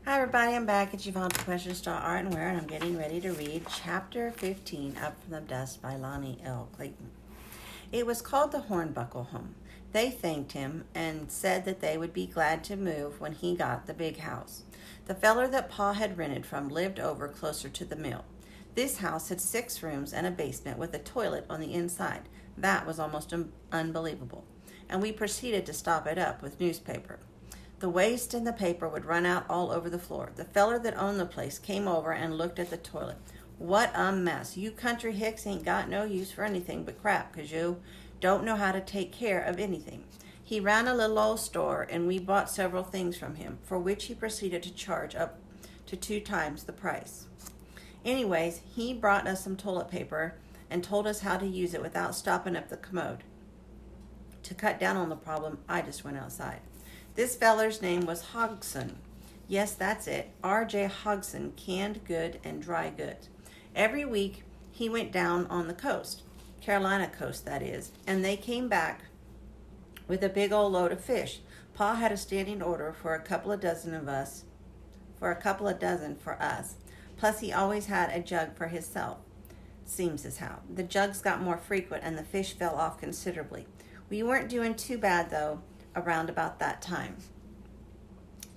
Hi everybody, I'm back at Yvonne Professional Art and Wear, and I'm getting ready to read Chapter 15, Up from the Dust by Lonnie L. Clayton. It was called the Hornbuckle Home. They thanked him and said that they would be glad to move when he got the big house. The feller that Pa had rented from lived over closer to the mill. This house had 6 rooms and a basement with a toilet on the inside. That was almost unbelievable. And we proceeded to stop it up with newspaper. The waste in the paper would run out all over the floor. The feller that owned the place came over and looked at the toilet. What a mess. You country hicks ain't got no use for anything but crap, 'cause you don't know how to take care of anything. He ran a little old store, and we bought several things from him, for which he proceeded to charge up to 2 times the price. Anyways, he brought us some toilet paper and told us how to use it without stopping up the commode. To cut down on the problem, I just went outside. This feller's name was Hodgson. Yes, that's it. R.J. Hodgson, canned good and dry goods. Every week, he went down on the coast, Carolina coast that is, and they came back with a big old load of fish. Pa had a standing order for a couple of dozen for us. Plus, he always had a jug for himself. Seems as how. The jugs got more frequent and the fish fell off considerably. We weren't doing too bad, though, around about that time.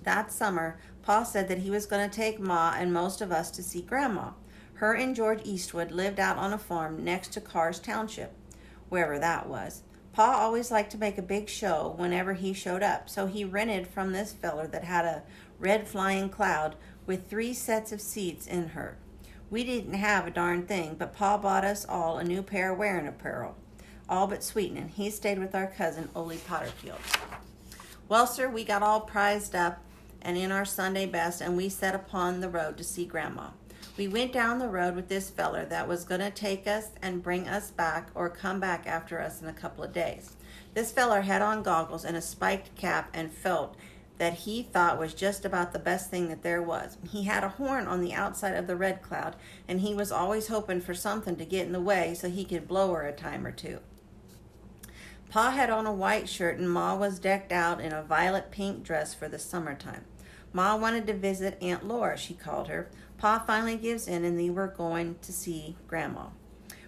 That summer, Pa said that he was going to take Ma and most of us to see Grandma. Her and George Eastwood lived out on a farm next to Carr's Township, wherever that was. Pa always liked to make a big show whenever he showed up, so he rented from this feller that had a red flying cloud with 3 sets of seats in her. We didn't have a darn thing, but Pa bought us all a new pair of wearing apparel, all but sweetening. He stayed with our cousin, Ole Potterfield. Well, sir, we got all prized up and in our Sunday best, and we set upon the road to see Grandma. We went down the road with this feller that was going to take us and bring us back or come back after us in a couple of days. This feller had on goggles and a spiked cap and felt that he thought was just about the best thing that there was. He had a horn on the outside of the red cloud, and he was always hoping for something to get in the way so he could blow her a time or two. Pa had on a white shirt, and Ma was decked out in a violet pink dress for the summertime. Ma wanted to visit Aunt Laura, she called her. Pa finally gives in, and they were going to see Grandma.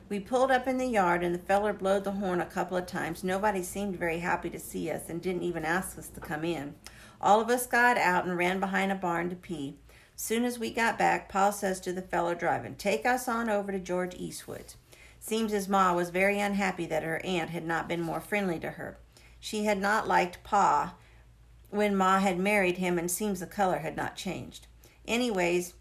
We pulled up in the yard, and the feller blowed the horn a couple of times. Nobody seemed very happy to see us and didn't even ask us to come in. All of us got out and ran behind a barn to pee. Soon as we got back, Pa says to the feller driving, "Take us on over to George Eastwood's." Seems as Ma was very unhappy that her aunt had not been more friendly to her. She had not liked Pa when Ma had married him, and seems the color had not changed. Anyways,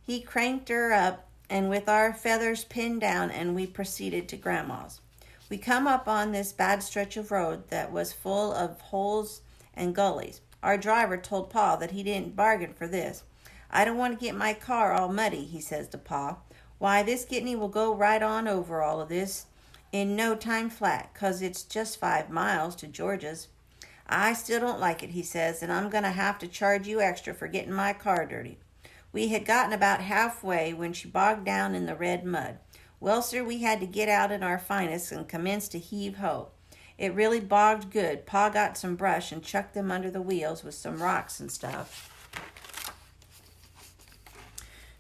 he cranked her up, and with our feathers pinned down, and we proceeded to Grandma's. We come up on this bad stretch of road that was full of holes and gullies. Our driver told Pa that he didn't bargain for this. "I don't want to get my car all muddy," he says to Pa. "Why, this Gitney will go right on over all of this in no time flat, 'cause it's just 5 miles to George's." "I still don't like it," he says, "and I'm going to have to charge you extra for getting my car dirty." We had gotten about halfway when she bogged down in the red mud. Well, sir, we had to get out in our finest and commence to heave-ho. It really bogged good. Pa got some brush and chucked them under the wheels with some rocks and stuff.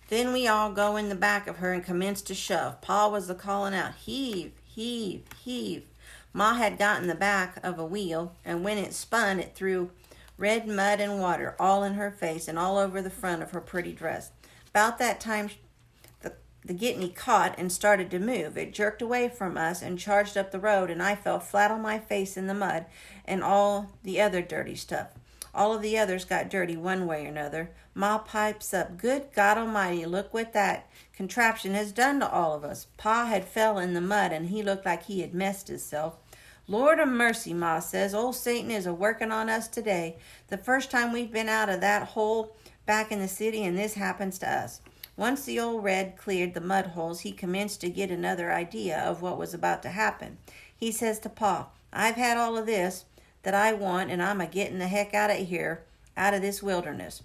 Then we all go in the back of her and commenced to shove. Pa was calling out, "Heave, heave, heave." Ma had got in the back of a wheel, and when it spun, it threw red mud and water all in her face and all over the front of her pretty dress. About that time, the Gitney caught and started to move. It jerked away from us and charged up the road, and I fell flat on my face in the mud and all the other dirty stuff. All of the others got dirty one way or another. Ma pipes up, "Good God Almighty, look what that contraption has done to all of us." Pa had fell in the mud, and he looked like he had messed himself. "Lord of mercy," Ma says, "old Satan is a-working on us today. The first time we've been out of that hole back in the city, and this happens to us." Once the old red cleared the mud holes, he commenced to get another idea of what was about to happen. He says to Pa, "I've had all of this that I want, and I'm a-getting the heck out of here, out of this wilderness."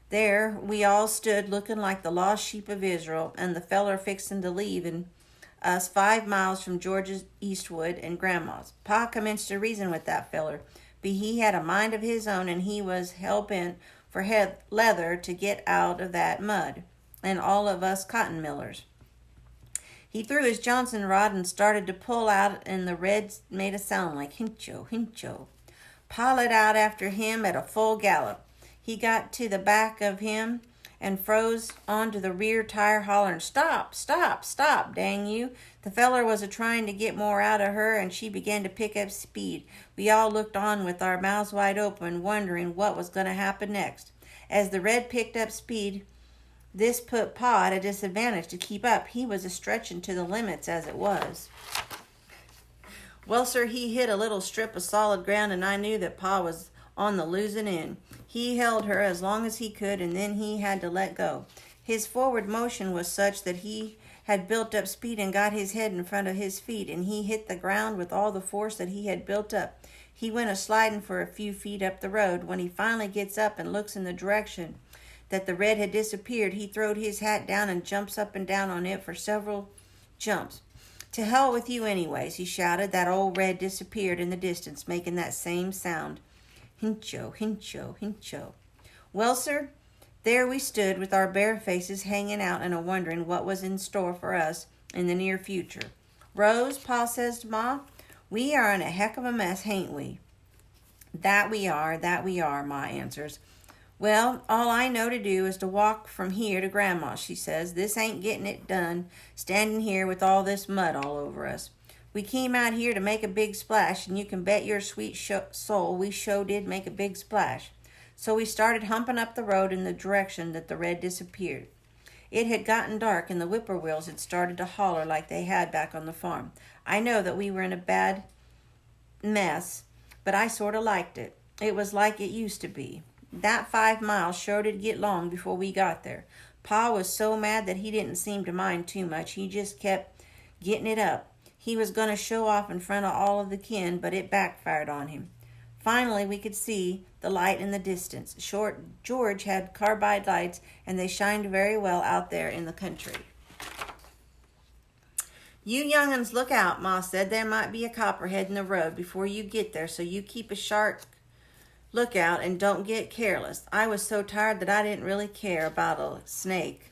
There we all stood looking like the lost sheep of Israel, and the feller fixing to leave, and us 5 miles from George's Eastwood and Grandma's. Pa commenced to reason with that feller, but he had a mind of his own, and he was hell-bent for leather to get out of that mud, and all of us cotton millers. He threw his Johnson rod and started to pull out, and the red made a sound like hincho, hincho. Pa let out after him at a full gallop. He got to the back of him and froze onto the rear tire, hollering, "Stop, stop, stop, dang you." The feller was a-trying to get more out of her, and she began to pick up speed. We all looked on with our mouths wide open, wondering what was going to happen next. As the red picked up speed, this put Pa at a disadvantage to keep up. He was a-stretching to the limits as it was. Well, sir, he hit a little strip of solid ground, and I knew that Pa was on the losing end. He held her as long as he could, and then he had to let go. His forward motion was such that he had built up speed and got his head in front of his feet, and he hit the ground with all the force that he had built up. He went a-sliding for a few feet up the road. When he finally gets up and looks in the direction that the red had disappeared, he throwed his hat down and jumps up and down on it for several jumps. "To hell with you anyways," he shouted. That old red disappeared in the distance, making that same sound. Hincho, hincho, hincho. Well, sir, there we stood with our bare faces hanging out and a-wondering what was in store for us in the near future. "Rose," Pa says to Ma, "we are in a heck of a mess, hain't we?" That we are, Ma answers. "Well, all I know to do is to walk from here to Grandma," she says. "This ain't getting it done, standing here with all this mud all over us. We came out here to make a big splash, and you can bet your sweet soul we sure did make a big splash." So we started humping up the road in the direction that the red disappeared. It had gotten dark, and the whippoorwills had started to holler like they had back on the farm. I know that we were in a bad mess, but I sort of liked it. It was like it used to be. That 5 miles sure did get long before we got there. Pa was so mad that he didn't seem to mind too much. He just kept getting it up. He was going to show off in front of all of the kin, but it backfired on him. Finally, we could see the light in the distance. George had carbide lights, and they shined very well out there in the country. "You young'uns look out," Ma said. "There might be a copperhead in the road before you get there, so you keep a sharp lookout and don't get careless." I was so tired that I didn't really care about a snake.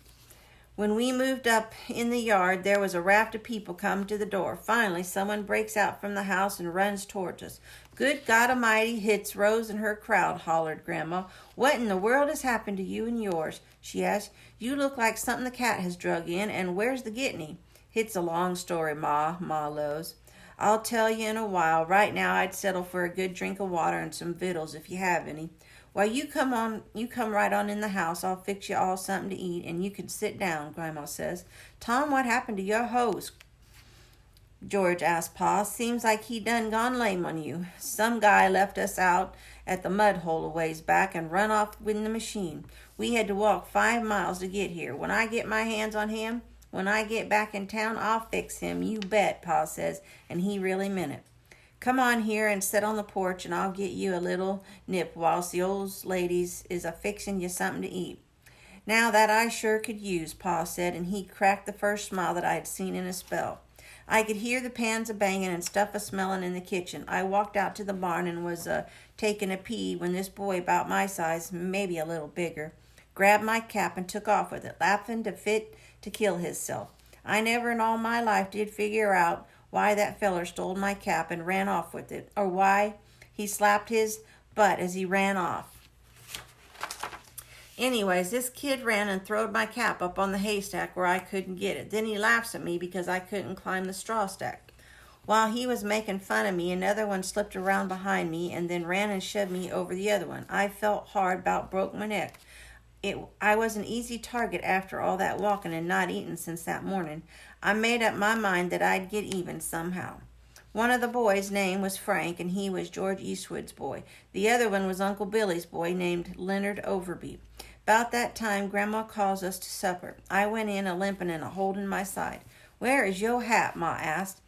When we moved up in the yard, there was a raft of people coming to the door. Finally, someone breaks out from the house and runs towards us. "Good God Almighty, hits Rose and her crowd," hollered Grandma. "What in the world has happened to you and yours?" she asked. "You look like something the cat has drug in, and where's the Gitney?" "It's a long story, Ma lows. I'll tell you in a while. Right now I'd settle for a good drink of water and some victuals if you have any." "Well, you come right on in the house. I'll fix you all something to eat, and you can sit down," Grandma says. "Tom, what happened to your hose?" George asked Pa. "Seems like he done gone lame on you. Some guy left us out at the mud hole a ways back and run off with the machine. We had to walk 5 miles to get here. When I get my hands on him, when I get back in town, I'll fix him, you bet," Pa says, and he really meant it. "Come on here and sit on the porch, and I'll get you a little nip whilst the old ladies is a-fixing you something to eat." "Now that I sure could use," Pa said, and he cracked the first smile that I had seen in a spell. I could hear the pans a-banging and stuff a-smelling in the kitchen. I walked out to the barn and was taking a pee when this boy about my size, maybe a little bigger, grabbed my cap and took off with it, laughing to fit to kill hisself. I never in all my life did figure out why that feller stole my cap and ran off with it, or why he slapped his butt as he ran off. Anyways, this kid ran and throwed my cap up on the haystack where I couldn't get it. Then he laughs at me because I couldn't climb the straw stack. While he was making fun of me, another one slipped around behind me and then ran and shoved me over the other one. I felt hard, about broke my neck. I was an easy target after all that walking and not eating since that morning. I made up my mind that I'd get even somehow. One of the boys' name was Frank, and he was George Eastwood's boy. The other one was Uncle Billy's boy, named Leonard Overby. About that time, Grandma calls us to supper. I went in a-limping and a-holding my side. "Where is your hat?" Ma asked.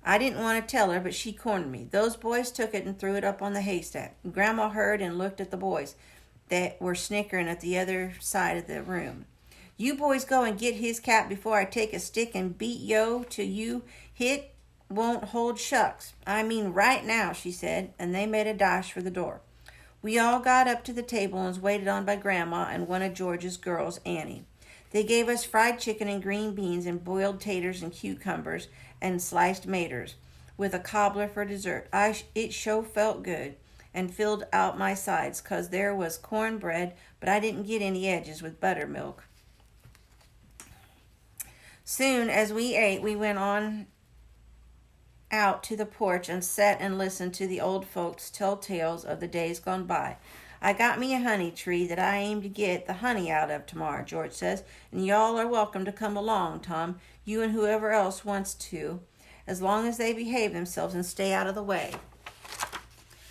I didn't want to tell her, but she cornered me. Those boys took it and threw it up on the haystack. Grandma heard and looked at the boys that were snickering at the other side of the room. "You boys go and get his cap before I take a stick and beat yo till you hit won't hold shucks. I mean right now," she said, and they made a dash for the door. We all got up to the table and was waited on by Grandma and one of George's girls, Annie. They gave us fried chicken and green beans and boiled taters and cucumbers and sliced maters with a cobbler for dessert. It sure felt good and filled out my sides 'cause there was cornbread, but I didn't get any edges with buttermilk. Soon as we ate, we went on out to the porch and sat and listened to the old folks tell tales of the days gone by. I got me a honey tree that I aim to get the honey out of tomorrow, George says, and y'all are welcome to come along, Tom, you and whoever else wants to, as long as they behave themselves and stay out of the way.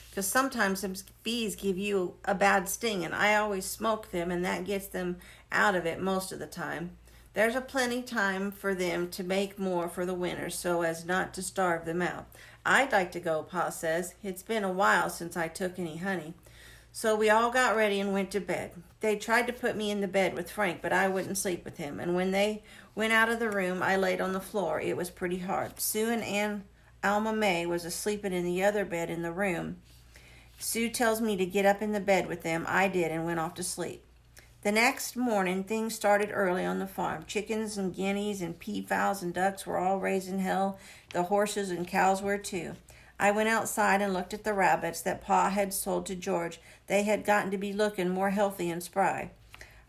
Because sometimes some bees give you a bad sting, and I always smoke them, and that gets them out of it most of the time. There's a plenty time for them to make more for the winter so as not to starve them out. I'd like to go, Pa says. It's been a while since I took any honey. So we all got ready and went to bed. They tried to put me in the bed with Frank, but I wouldn't sleep with him. And when they went out of the room, I laid on the floor. It was pretty hard. Sue and Alma May was asleep in the other bed in the room. Sue tells me to get up in the bed with them. I did and went off to sleep. The next morning, things started early on the farm. Chickens and guineas and peafowls and ducks were all raising hell. The horses and cows were too. I went outside and looked at the rabbits that Pa had sold to George. They had gotten to be looking more healthy and spry.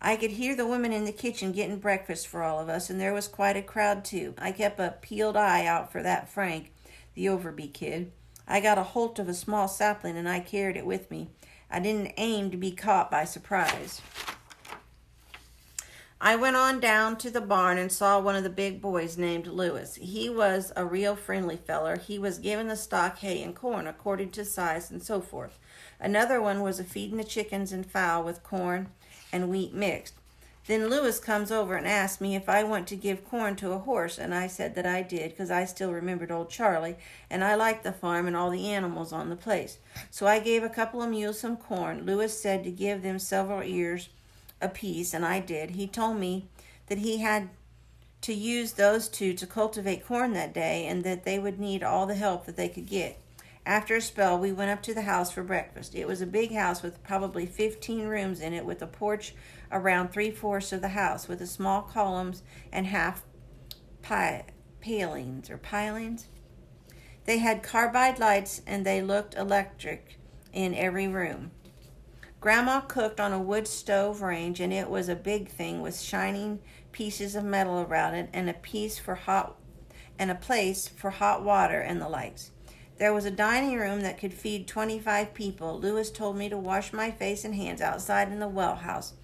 I could hear the women in the kitchen getting breakfast for all of us, and there was quite a crowd too. I kept a peeled eye out for that Frank, the Overby kid. I got a hold of a small sapling and I carried it with me. I didn't aim to be caught by surprise. I went on down to the barn and saw one of the big boys named Lewis. He was a real friendly feller. He was giving the stock hay and corn according to size and so forth. Another one was a feeding the chickens and fowl with corn and wheat mixed. Then Lewis comes over and asks me if I want to give corn to a horse, and I said that I did because I still remembered old Charlie, and I liked the farm and all the animals on the place. So I gave a couple of mules some corn. Lewis said to give them several ears a piece, and I did. He told me that he had to use those two to cultivate corn that day and that they would need all the help that they could get. After a spell, we went up to the house for breakfast. It was a big house with probably 15 rooms in it, with a porch around 3/4 of the house, with the small columns and half pilings. They had carbide lights and they looked electric in every room. Grandma cooked on a wood stove range, and it was a big thing with shining pieces of metal around it and a place for hot water and the likes. There was a dining room that could feed 25 people. Lewis told me to wash my face and hands outside in the well house,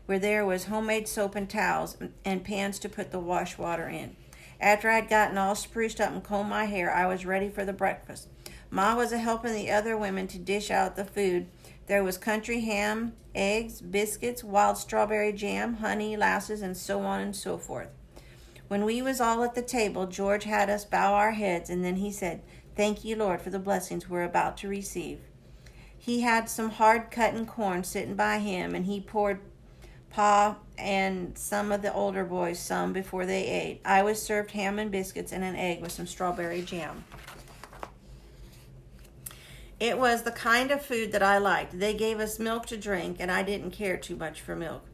where there was homemade soap and towels and pans to put the wash water in. After I'd gotten all spruced up and combed my hair, I was ready for the breakfast. Ma was helping the other women to dish out the food. There was country ham, eggs, biscuits, wild strawberry jam, honey, lasses, and so on and so forth. When we was all at the table, George had us bow our heads, and then he said, "Thank you, Lord, for the blessings we're about to receive." He had some hard-cutting corn sitting by him, and he poured Pa and some of the older boys some before they ate. I was served ham and biscuits and an egg with some strawberry jam. It was the kind of food that I liked. They gave us milk to drink, and I didn't care too much for milk.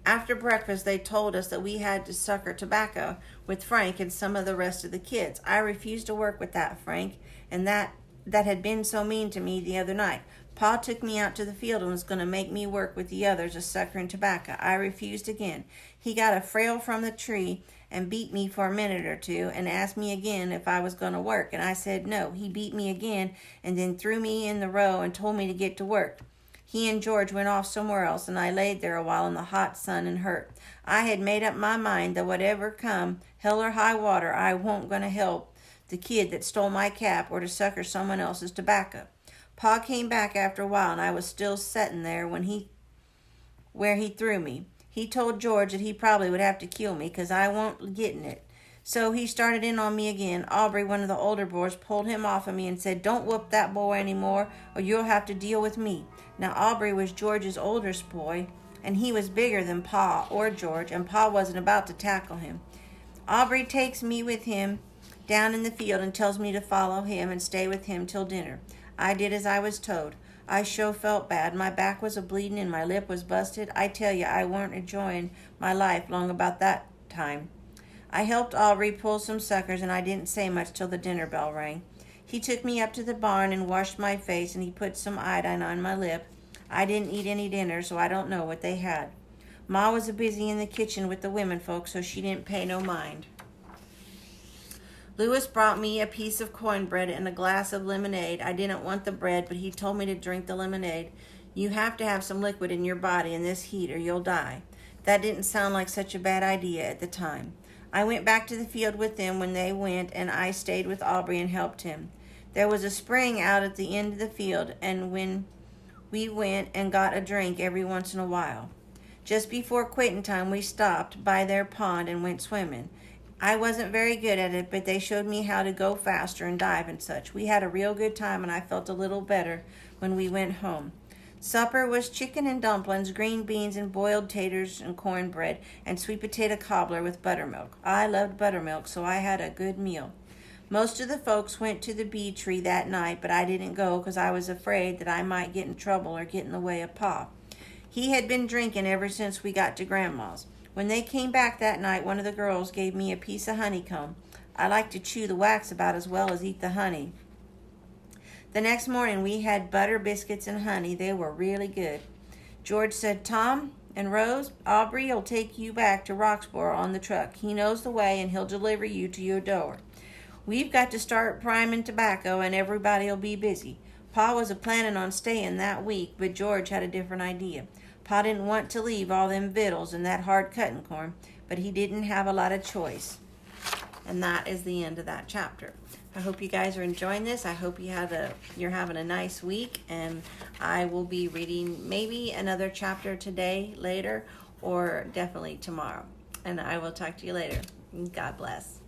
After breakfast, they told us that we had to sucker tobacco with Frank and some of the rest of the kids. I refused to work with that Frank, and that had been so mean to me the other night. Pa took me out to the field and was going to make me work with the others a suckering tobacco. I refused again. He got a frail from the tree and beat me for a minute or two and asked me again if I was going to work, and I said no. He beat me again and then threw me in the row and told me to get to work. He and George went off somewhere else, and I laid there a while in the hot sun and hurt. I had made up my mind that whatever come, hell or high water, I won't going to help the kid that stole my cap or to sucker someone else's tobacco. Pa came back after a while, and I was still setting there where he threw me. He told George that he probably would have to kill me because I won't getting it. So he started in on me again. Aubrey, one of the older boys, pulled him off of me and said, "Don't whoop that boy anymore or you'll have to deal with me." Now Aubrey was George's oldest boy, and he was bigger than Pa or George, and Pa wasn't about to tackle him. Aubrey takes me with him down in the field and tells me to follow him and stay with him till dinner. I did as I was told. I sure felt bad. My back was a-bleeding and my lip was busted. I tell you, I weren't enjoying my life long about that time. I helped Aubrey pull some suckers, and I didn't say much till the dinner bell rang. He took me up to the barn and washed my face, and he put some iodine on my lip. I didn't eat any dinner, so I don't know what they had. Ma was busy in the kitchen with the women folks, so she didn't pay no mind. Lewis brought me a piece of cornbread and a glass of lemonade. I didn't want the bread, but he told me to drink the lemonade. You have to have some liquid in your body in this heat or you'll die. That didn't sound like such a bad idea at the time. I went back to the field with them when they went, and I stayed with Aubrey and helped him. There was a spring out at the end of the field, and when we went and got a drink every once in a while. Just before quitting time, we stopped by their pond and went swimming. I wasn't very good at it, but they showed me how to go faster and dive and such. We had a real good time, and I felt a little better when we went home. Supper was chicken and dumplings, green beans and boiled taters and cornbread, and sweet potato cobbler with buttermilk. I loved buttermilk, so I had a good meal. Most of the folks went to the bee tree that night, but I didn't go because I was afraid that I might get in trouble or get in the way of Pa. He had been drinking ever since we got to Grandma's. When they came back that night, one of the girls gave me a piece of honeycomb. I like to chew the wax about as well as eat the honey. The next morning, we had butter, biscuits, and honey. They were really good. George said, Tom and Rose, Aubrey will take you back to Roxborough on the truck. He knows the way, and he'll deliver you to your door. We've got to start priming tobacco, and everybody'll be busy. Pa was a-planning on staying that week, but George had a different idea. Pa didn't want to leave all them victuals and that hard cutting corn, but he didn't have a lot of choice. And that is the end of that chapter. I hope you guys are enjoying this. I hope you're having a nice week, and I will be reading maybe another chapter today, later, or definitely tomorrow. And I will talk to you later. God bless.